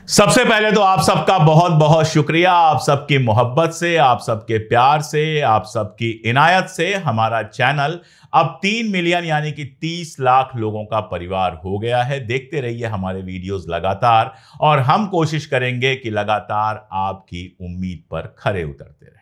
सबसे पहले तो आप सबका बहुत बहुत शुक्रिया। आप सबकी मोहब्बत से, आप सबके प्यार से, आप सबकी इनायत से हमारा चैनल अब 3 मिलियन यानी कि 30 लाख लोगों का परिवार हो गया है। देखते रहिए हमारे वीडियोस लगातार और हम कोशिश करेंगे कि लगातार आपकी उम्मीद पर खरे उतरते रहें।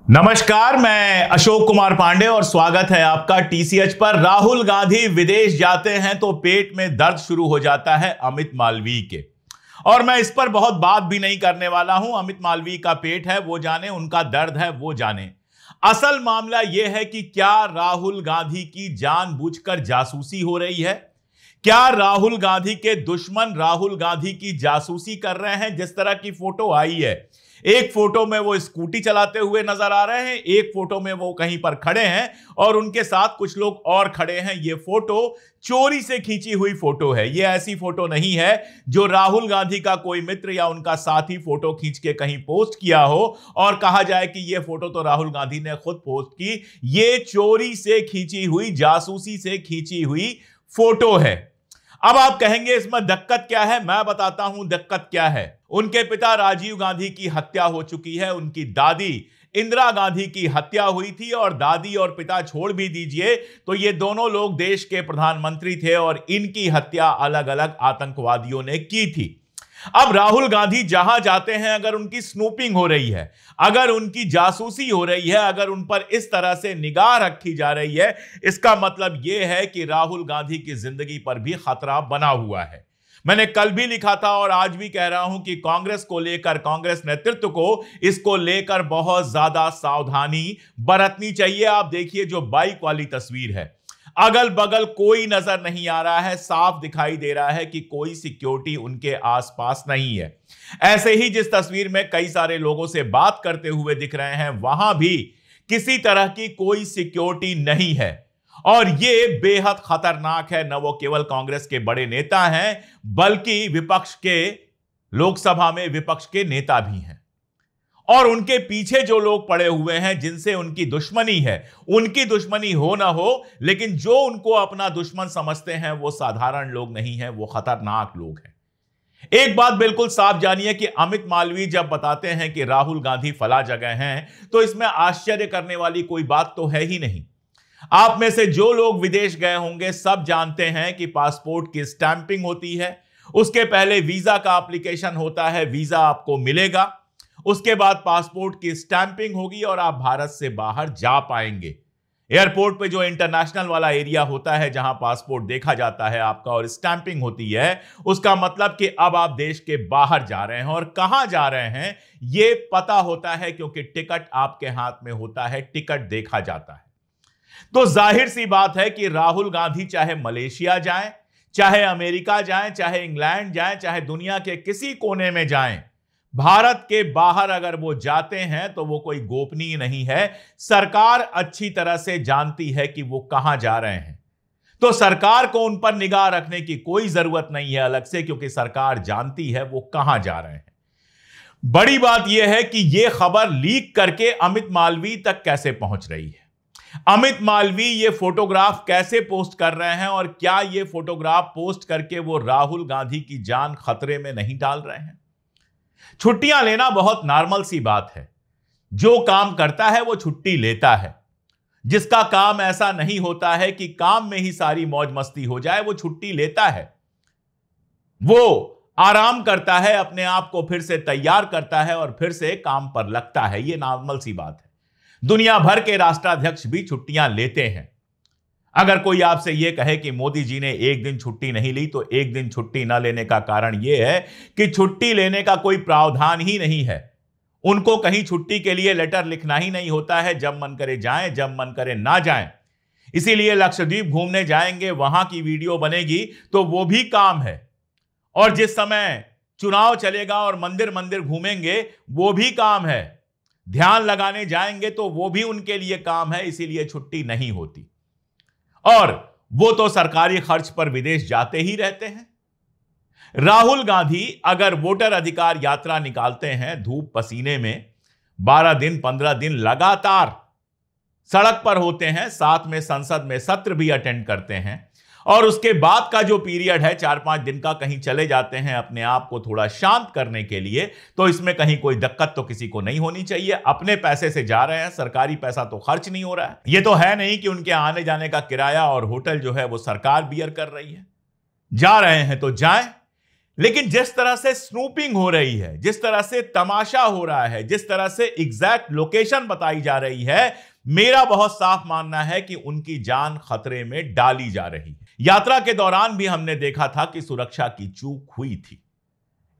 नमस्कार, मैं अशोक कुमार पांडे और स्वागत है आपका टीसीएच पर। राहुल गांधी विदेश जाते हैं तो पेट में दर्द शुरू हो जाता है अमित मालवीय के, और मैं इस पर बहुत बात भी नहीं करने वाला हूं। अमित मालवीय का पेट है वो जाने, उनका दर्द है वो जाने। असल मामला यह है कि क्या राहुल गांधी की जानबूझकर जासूसी हो रही है? क्या राहुल गांधी के दुश्मन राहुल गांधी की जासूसी कर रहे हैं? जिस तरह की फोटो आई है, एक फोटो में वो स्कूटी चलाते हुए नजर आ रहे हैं, एक फोटो में वो कहीं पर खड़े हैं और उनके साथ कुछ लोग और खड़े हैं। ये फोटो चोरी से खींची हुई फोटो है। ये ऐसी फोटो नहीं है जो राहुल गांधी का कोई मित्र या उनका साथी फोटो खींच के कहीं पोस्ट किया हो और कहा जाए कि ये फोटो तो राहुल गांधी ने खुद पोस्ट की। ये चोरी से खींची हुई, जासूसी से खींची हुई फोटो है। अब आप कहेंगे इसमें दिक्कत क्या है? मैं बताता हूं दिक्कत क्या है। उनके पिता राजीव गांधी की हत्या हो चुकी है, उनकी दादी इंदिरा गांधी की हत्या हुई थी, और दादी और पिता छोड़ भी दीजिए तो ये दोनों लोग देश के प्रधानमंत्री थे और इनकी हत्या अलग अलग आतंकवादियों ने की थी। अब राहुल गांधी जहां जाते हैं, अगर उनकी स्नूपिंग हो रही है, अगर उनकी जासूसी हो रही है, अगर उन पर इस तरह से निगाह रखी जा रही है, इसका मतलब यह है कि राहुल गांधी की जिंदगी पर भी खतरा बना हुआ है। मैंने कल भी लिखा था और आज भी कह रहा हूं कि कांग्रेस को लेकर, कांग्रेस नेतृत्व को इसको लेकर बहुत ज्यादा सावधानी बरतनी चाहिए। आप देखिए जो बाइक वाली तस्वीर है, अगल बगल कोई नजर नहीं आ रहा है, साफ दिखाई दे रहा है कि कोई सिक्योरिटी उनके आसपास नहीं है। ऐसे ही जिस तस्वीर में कई सारे लोगों से बात करते हुए दिख रहे हैं, वहां भी किसी तरह की कोई सिक्योरिटी नहीं है, और ये बेहद खतरनाक है। न वो केवल कांग्रेस के बड़े नेता हैं, बल्कि विपक्ष के, लोकसभा में विपक्ष के नेता भी हैं, और उनके पीछे जो लोग पड़े हुए हैं जिनसे उनकी दुश्मनी है, उनकी दुश्मनी हो ना हो, लेकिन जो उनको अपना दुश्मन समझते हैं वो साधारण लोग नहीं हैं, वो खतरनाक लोग हैं। एक बात बिल्कुल साफ जानिए कि अमित मालवीय जब बताते हैं कि राहुल गांधी फला जगह हैं, तो इसमें आश्चर्य करने वाली कोई बात तो है ही नहीं। आप में से जो लोग विदेश गए होंगे सब जानते हैं कि पासपोर्ट की स्टैंपिंग होती है, उसके पहले वीजा का एप्लीकेशन होता है, वीजा आपको मिलेगा, उसके बाद पासपोर्ट की स्टैंपिंग होगी और आप भारत से बाहर जा पाएंगे। एयरपोर्ट पे जो इंटरनेशनल वाला एरिया होता है जहां पासपोर्ट देखा जाता है आपका और स्टैंपिंग होती है, उसका मतलब कि अब आप देश के बाहर जा रहे हैं, और कहां जा रहे हैं ये पता होता है क्योंकि टिकट आपके हाथ में होता है, टिकट देखा जाता है। तो जाहिर सी बात है कि राहुल गांधी चाहे मलेशिया जाएं, चाहे अमेरिका जाएं, चाहे इंग्लैंड जाएं, चाहे दुनिया के किसी कोने में जाएं, भारत के बाहर अगर वो जाते हैं तो वो कोई गोपनीय नहीं है। सरकार अच्छी तरह से जानती है कि वो कहां जा रहे हैं, तो सरकार को उन पर निगाह रखने की कोई जरूरत नहीं है अलग से, क्योंकि सरकार जानती है वो कहां जा रहे हैं। बड़ी बात यह है कि यह खबर लीक करके अमित मालवीय तक कैसे पहुंच रही है, अमित मालवीय ये फोटोग्राफ कैसे पोस्ट कर रहे हैं, और क्या ये फोटोग्राफ पोस्ट करके वो राहुल गांधी की जान खतरे में नहीं डाल रहे हैं? छुट्टियां लेना बहुत नॉर्मल सी बात है। जो काम करता है वो छुट्टी लेता है। जिसका काम ऐसा नहीं होता है कि काम में ही सारी मौज मस्ती हो जाए, वो छुट्टी लेता है, वो आराम करता है, अपने आप को फिर से तैयार करता है और फिर से काम पर लगता है। ये नॉर्मल सी बात है। दुनिया भर के राष्ट्राध्यक्ष भी छुट्टियां लेते हैं। अगर कोई आपसे यह कहे कि मोदी जी ने एक दिन छुट्टी नहीं ली, तो एक दिन छुट्टी न लेने का कारण यह है कि छुट्टी लेने का कोई प्रावधान ही नहीं है। उनको कहीं छुट्टी के लिए लेटर लिखना ही नहीं होता है, जब मन करे जाएं, जब मन करे ना जाएं। इसीलिए लक्षद्वीप घूमने जाएंगे, वहां की वीडियो बनेगी तो वो भी काम है, और जिस समय चुनाव चलेगा और मंदिर मंदिर घूमेंगे वो भी काम है, ध्यान लगाने जाएंगे तो वो भी उनके लिए काम है, इसीलिए छुट्टी नहीं होती। और वो तो सरकारी खर्च पर विदेश जाते ही रहते हैं। राहुल गांधी अगर वोटर अधिकार यात्रा निकालते हैं धूप पसीने में, 12 दिन 15 दिन लगातार सड़क पर होते हैं, साथ में संसद में सत्र भी अटेंड करते हैं, और उसके बाद का जो पीरियड है 4-5 दिन का कहीं चले जाते हैं अपने आप को थोड़ा शांत करने के लिए, तो इसमें कहीं कोई दिक्कत तो किसी को नहीं होनी चाहिए। अपने पैसे से जा रहे हैं, सरकारी पैसा तो खर्च नहीं हो रहा है। ये तो है नहीं कि उनके आने जाने का किराया और होटल जो है वो सरकार बियर कर रही है। जा रहे हैं तो जाएं, लेकिन जिस तरह से स्नूपिंग हो रही है, जिस तरह से तमाशा हो रहा है, जिस तरह से एग्जैक्ट लोकेशन बताई जा रही है, मेरा बहुत साफ मानना है कि उनकी जान खतरे में डाली जा रही है। यात्रा के दौरान भी हमने देखा था कि सुरक्षा की चूक हुई थी।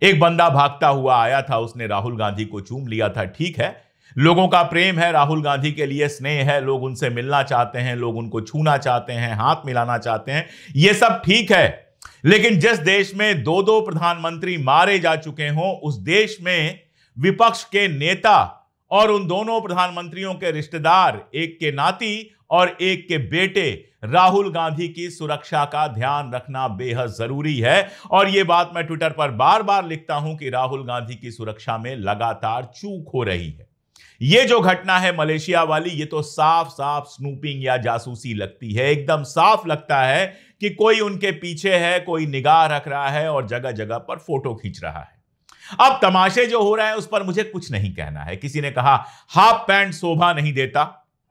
एक बंदा भागता हुआ आया था, उसने राहुल गांधी को चूम लिया था। ठीक है, लोगों का प्रेम है, राहुल गांधी के लिए स्नेह है, लोग उनसे मिलना चाहते हैं, लोग उनको छूना चाहते हैं, हाथ मिलाना चाहते हैं, यह सब ठीक है। लेकिन जिस देश में 2-2 प्रधानमंत्री मारे जा चुके हों, उस देश में विपक्ष के नेता और उन दोनों प्रधानमंत्रियों के रिश्तेदार, एक के नाती और एक के बेटे राहुल गांधी की सुरक्षा का ध्यान रखना बेहद जरूरी है। और यह बात मैं ट्विटर पर बार बार लिखता हूं कि राहुल गांधी की सुरक्षा में लगातार चूक हो रही है। यह जो घटना है मलेशिया वाली, यह तो साफ साफ स्नूपिंग या जासूसी लगती है। एकदम साफ लगता है कि कोई उनके पीछे है, कोई निगाह रख रहा है और जगह जगह पर फोटो खींच रहा है। अब तमाशे जो हो रहे हैं उस पर मुझे कुछ नहीं कहना है। किसी ने कहा हाफ पैंट शोभा नहीं देता।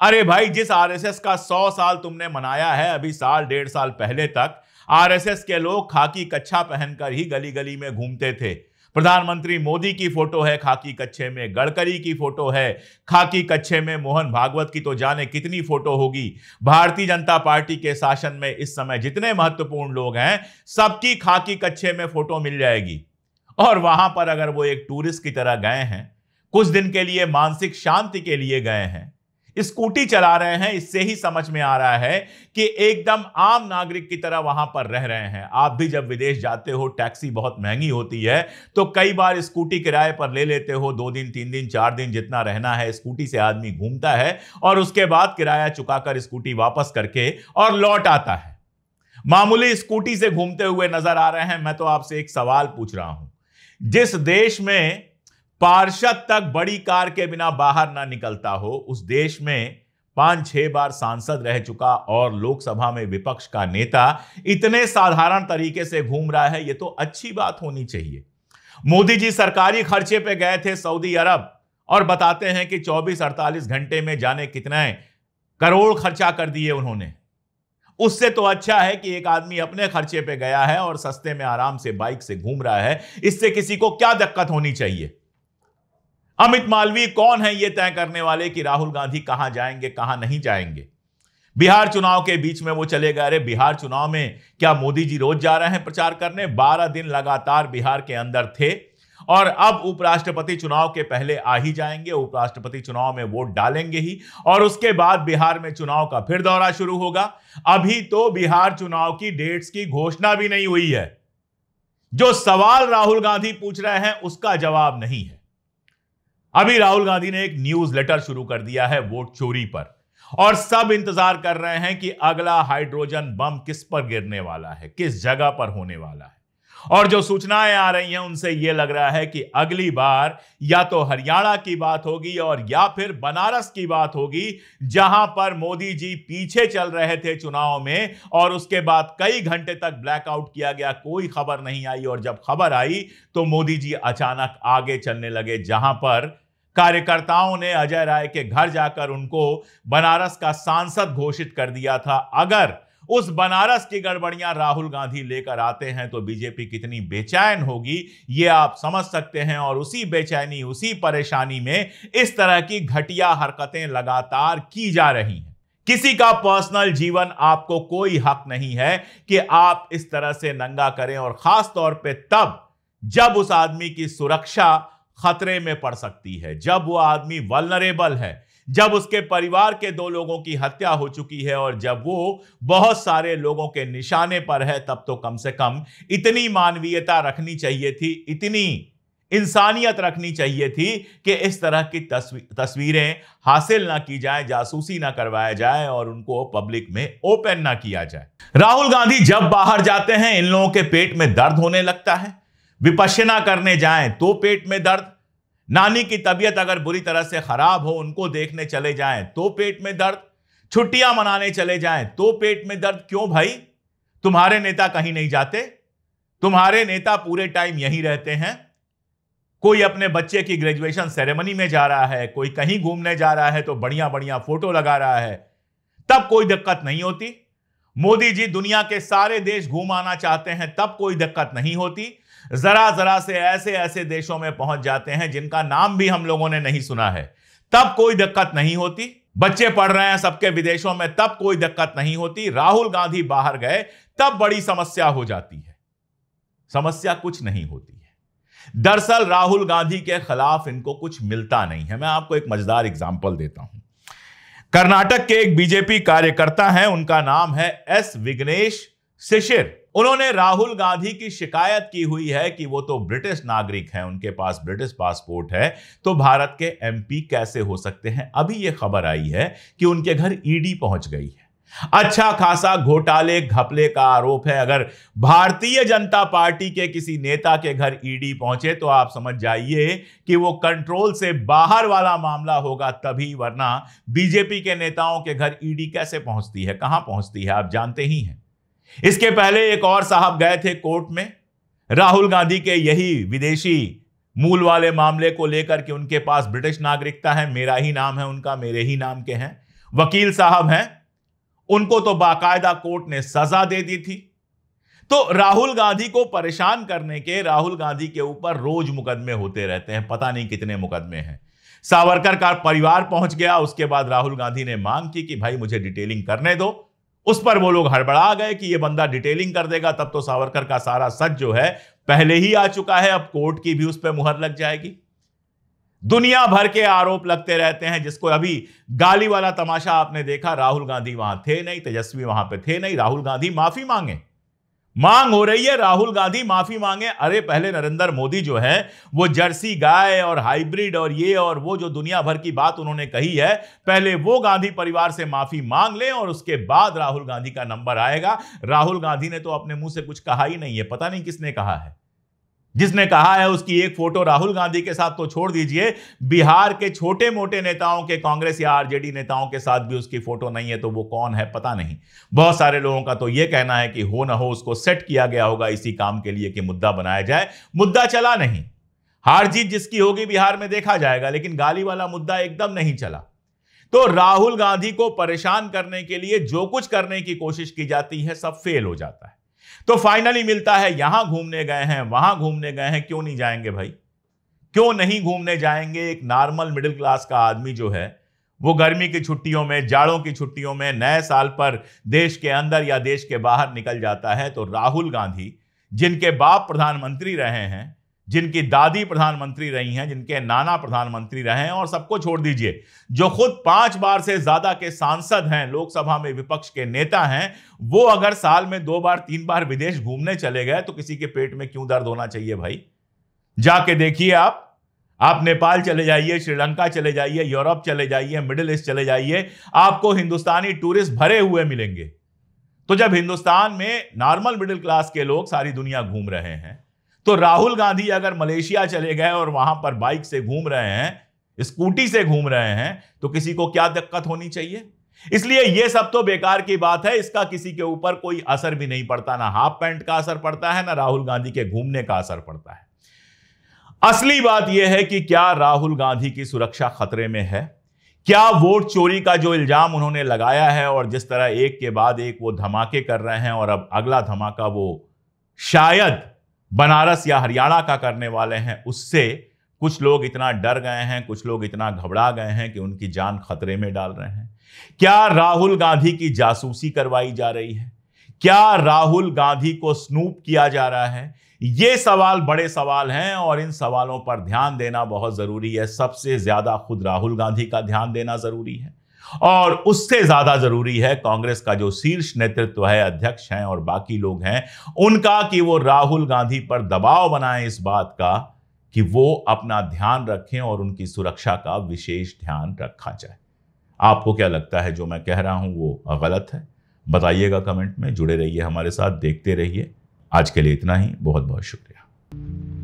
अरे भाई, जिस आरएसएस का 100 साल तुमने मनाया है, अभी साल 1.5 साल पहले तक आरएसएस के लोग खाकी कच्छा पहनकर ही गली गली में घूमते थे। प्रधानमंत्री मोदी की फोटो है खाकी कच्छे में, गडकरी की फोटो है खाकी कच्छे में, मोहन भागवत की तो जाने कितनी फोटो होगी। भारतीय जनता पार्टी के शासन में इस समय जितने महत्वपूर्ण लोग हैं, सबकी खाकी कच्छे में फोटो मिल जाएगी। और वहां पर अगर वो एक टूरिस्ट की तरह गए हैं, कुछ दिन के लिए मानसिक शांति के लिए गए हैं, स्कूटी चला रहे हैं, इससे ही समझ में आ रहा है कि एकदम आम नागरिक की तरह वहां पर रह रहे हैं। आप भी जब विदेश जाते हो, टैक्सी बहुत महंगी होती है, तो कई बार स्कूटी किराए पर ले लेते हो। 2 दिन 3 दिन 4 दिन जितना रहना है, स्कूटी से आदमी घूमता है और उसके बाद किराया चुकाकर स्कूटी वापस करके और लौट आता है। मामूली स्कूटी से घूमते हुए नजर आ रहे हैं। मैं तो आपसे एक सवाल पूछ रहा हूं, जिस देश में पार्षद तक बड़ी कार के बिना बाहर ना निकलता हो, उस देश में 5-6 बार सांसद रह चुका और लोकसभा में विपक्ष का नेता इतने साधारण तरीके से घूम रहा है, यह तो अच्छी बात होनी चाहिए। मोदी जी सरकारी खर्चे पे गए थे सऊदी अरब और बताते हैं कि 24-48 घंटे में जाने कितने करोड़ खर्चा कर दिए उन्होंने। उससे तो अच्छा है कि एक आदमी अपने खर्चे पे गया है और सस्ते में आराम से बाइक से घूम रहा है। इससे किसी को क्या दिक्कत होनी चाहिए? अमित मालवीय कौन है ये तय करने वाले कि राहुल गांधी कहां जाएंगे, कहां नहीं जाएंगे? बिहार चुनाव के बीच में वो चले गए। अरे बिहार चुनाव में क्या मोदी जी रोज जा रहे हैं प्रचार करने? 12 दिन लगातार बिहार के अंदर थे और अब उपराष्ट्रपति चुनाव के पहले आ ही जाएंगे। उपराष्ट्रपति चुनाव में वोट डालेंगे ही और उसके बाद बिहार में चुनाव का फिर दौरा शुरू होगा। अभी तो बिहार चुनाव की डेट्स की घोषणा भी नहीं हुई है। जो सवाल राहुल गांधी पूछ रहे हैं उसका जवाब नहीं है। अभी राहुल गांधी ने एक न्यूज लेटर शुरू कर दिया है वोट चोरी पर, और सब इंतजार कर रहे हैं कि अगला हाइड्रोजन बम किस पर गिरने वाला है, किस जगह पर होने वाला है। और जो सूचनाएं आ रही हैं उनसे यह लग रहा है कि अगली बार या तो हरियाणा की बात होगी और या फिर बनारस की बात होगी, जहां पर मोदी जी पीछे चल रहे थे चुनाव में और उसके बाद कई घंटे तक ब्लैकआउट किया गया, कोई खबर नहीं आई। और जब खबर आई तो मोदी जी अचानक आगे चलने लगे, जहां पर कार्यकर्ताओं ने अजय राय के घर जाकर उनको बनारस का सांसद घोषित कर दिया था। अगर उस बनारस की गड़बड़ियां राहुल गांधी लेकर आते हैं तो बीजेपी कितनी बेचैन होगी ये आप समझ सकते हैं। और उसी बेचैनी, उसी परेशानी में इस तरह की घटिया हरकतें लगातार की जा रही हैं। किसी का पर्सनल जीवन आपको कोई हक नहीं है कि आप इस तरह से नंगा करें, और खास तौर पे तब जब उस आदमी की सुरक्षा खतरे में पड़ सकती है, जब वो आदमी वल्नरेबल है, जब उसके परिवार के 2 लोगों की हत्या हो चुकी है और जब वो बहुत सारे लोगों के निशाने पर है। तब तो कम से कम इतनी मानवीयता रखनी चाहिए थी, इतनी इंसानियत रखनी चाहिए थी कि इस तरह की तस्वीरें हासिल ना की जाए, जासूसी ना करवाया जाए और उनको पब्लिक में ओपन ना किया जाए। राहुल गांधी जब बाहर जाते हैं इन लोगों के पेट में दर्द होने लगता है। विपश्यना करने जाएं तो पेट में दर्द, नानी की तबीयत अगर बुरी तरह से खराब हो उनको देखने चले जाएं तो पेट में दर्द, छुट्टियां मनाने चले जाएं तो पेट में दर्द। क्यों भाई? तुम्हारे नेता कहीं नहीं जाते? तुम्हारे नेता पूरे टाइम यहीं रहते हैं। कोई अपने बच्चे की ग्रेजुएशन सेरेमनी में जा रहा है, कोई कहीं घूमने जा रहा है तो बढ़िया बढ़िया फोटो लगा रहा है, तब कोई दिक्कत नहीं होती। मोदी जी दुनिया के सारे देश घूम आना चाहते हैं, तब कोई दिक्कत नहीं होती। जरा जरा से ऐसे ऐसे देशों में पहुंच जाते हैं जिनका नाम भी हम लोगों ने नहीं सुना है, तब कोई दिक्कत नहीं होती। बच्चे पढ़ रहे हैं सबके विदेशों में, तब कोई दिक्कत नहीं होती। राहुल गांधी बाहर गए तब बड़ी समस्या हो जाती है। समस्या कुछ नहीं होती है। दरअसल राहुल गांधी के खिलाफ इनको कुछ मिलता नहीं है। मैं आपको एक मजेदार एग्जांपल देता हूं। कर्नाटक के एक बीजेपी कार्यकर्ता हैं, उनका नाम है एस विघ्नेश शिशिर। उन्होंने राहुल गांधी की शिकायत की हुई है कि वो तो ब्रिटिश नागरिक हैं, उनके पास ब्रिटिश पासपोर्ट है, तो भारत के एमपी कैसे हो सकते हैं। अभी यह खबर आई है कि उनके घर ईडी पहुंच गई है। अच्छा खासा घोटाले घपले का आरोप है। अगर भारतीय जनता पार्टी के किसी नेता के घर ईडी पहुंचे तो आप समझ जाइए कि वो कंट्रोल से बाहर वाला मामला होगा तभी, वरना बीजेपी के नेताओं के घर ईडी कैसे पहुंचती है, कहां पहुंचती है, आप जानते ही हैं। इसके पहले एक और साहब गए थे कोर्ट में राहुल गांधी के यही विदेशी मूल वाले मामले को लेकर कि उनके पास ब्रिटिश नागरिकता है, मेरा ही नाम है उनका, मेरे ही नाम के हैं, वकील साहब हैं, उनको तो बाकायदा कोर्ट ने सजा दे दी थी। तो राहुल गांधी को परेशान करने के, राहुल गांधी के ऊपर रोज मुकदमे होते रहते हैं, पता नहीं कितने मुकदमे हैं। सावरकर का परिवार पहुंच गया, उसके बाद राहुल गांधी ने मांग की कि भाई मुझे डिटेलिंग करने दो। उस पर वो लोग हड़बड़ा गए कि ये बंदा डिटेलिंग कर देगा, तब तो सावरकर का सारा सच जो है पहले ही आ चुका है, अब कोर्ट की भी उस पर मुहर लग जाएगी। दुनिया भर के आरोप लगते रहते हैं। जिसको अभी गाली वाला तमाशा आपने देखा, राहुल गांधी वहां थे नहीं, तेजस्वी वहां पे थे नहीं, राहुल गांधी माफी मांगे, मांग हो रही है राहुल गांधी माफी मांगे। अरे पहले नरेंद्र मोदी जो है वो जर्सी गाय और हाइब्रिड और ये और वो जो दुनिया भर की बात उन्होंने कही है, पहले वो गांधी परिवार से माफी मांग ले और उसके बाद राहुल गांधी का नंबर आएगा। राहुल गांधी ने तो अपने मुंह से कुछ कहा ही नहीं है, पता नहीं किसने कहा है। जिसने कहा है उसकी एक फोटो राहुल गांधी के साथ तो छोड़ दीजिए, बिहार के छोटे मोटे नेताओं के, कांग्रेस या आरजेडी नेताओं के साथ भी उसकी फोटो नहीं है, तो वो कौन है पता नहीं। बहुत सारे लोगों का तो यह कहना है कि हो ना हो उसको सेट किया गया होगा इसी काम के लिए कि मुद्दा बनाया जाए। मुद्दा चला नहीं, हार जीत जिसकी होगी बिहार में देखा जाएगा, लेकिन गाली वाला मुद्दा एकदम नहीं चला। तो राहुल गांधी को परेशान करने के लिए जो कुछ करने की कोशिश की जाती है सब फेल हो जाता है। तो फाइनली मिलता है यहां घूमने गए हैं, वहां घूमने गए हैं, क्यों नहीं जाएंगे भाई, क्यों नहीं घूमने जाएंगे। एक नॉर्मल मिडिल क्लास का आदमी जो है वो गर्मी की छुट्टियों में, जाड़ों की छुट्टियों में, नए साल पर देश के अंदर या देश के बाहर निकल जाता है। तो राहुल गांधी जिनके बाप प्रधानमंत्री रहे हैं, जिनकी दादी प्रधानमंत्री रही हैं, जिनके नाना प्रधानमंत्री रहे हैं, और सबको छोड़ दीजिए, जो खुद 5 बार से ज्यादा के सांसद हैं, लोकसभा में विपक्ष के नेता हैं, वो अगर साल में 2 बार 3 बार विदेश घूमने चले गए तो किसी के पेट में क्यों दर्द होना चाहिए भाई। जाके देखिए, आप नेपाल चले जाइए, श्रीलंका चले जाइए, यूरोप चले जाइए, मिडिल ईस्ट चले जाइए, आपको हिंदुस्तानी टूरिस्ट भरे हुए मिलेंगे। तो जब हिंदुस्तान में नॉर्मल मिडिल क्लास के लोग सारी दुनिया घूम रहे हैं, तो राहुल गांधी अगर मलेशिया चले गए और वहां पर बाइक से घूम रहे हैं, स्कूटी से घूम रहे हैं, तो किसी को क्या दिक्कत होनी चाहिए। इसलिए यह सब तो बेकार की बात है, इसका किसी के ऊपर कोई असर भी नहीं पड़ता, ना हाफ पैंट का असर पड़ता है, ना राहुल गांधी के घूमने का असर पड़ता है। असली बात यह है कि क्या राहुल गांधी की सुरक्षा खतरे में है, क्या वोट चोरी का जो इल्जाम उन्होंने लगाया है और जिस तरह एक के बाद एक वो धमाके कर रहे हैं, और अब अगला धमाका वो शायद बनारस या हरियाणा का करने वाले हैं, उससे कुछ लोग इतना डर गए हैं, कुछ लोग इतना घबरा गए हैं कि उनकी जान खतरे में डाल रहे हैं। क्या राहुल गांधी की जासूसी करवाई जा रही है, क्या राहुल गांधी को स्नूप किया जा रहा है, ये सवाल बड़े सवाल हैं और इन सवालों पर ध्यान देना बहुत जरूरी है। सबसे ज्यादा खुद राहुल गांधी का ध्यान देना जरूरी है, और उससे ज्यादा जरूरी है कांग्रेस का जो शीर्ष नेतृत्व है, अध्यक्ष हैं और बाकी लोग हैं, उनका, कि वो राहुल गांधी पर दबाव बनाएं इस बात का कि वो अपना ध्यान रखें और उनकी सुरक्षा का विशेष ध्यान रखा जाए। आपको क्या लगता है जो मैं कह रहा हूं वो गलत है? बताइएगा कमेंट में। जुड़े रहिए हमारे साथ, देखते रहिए। आज के लिए इतना ही। बहुत बहुत शुक्रिया।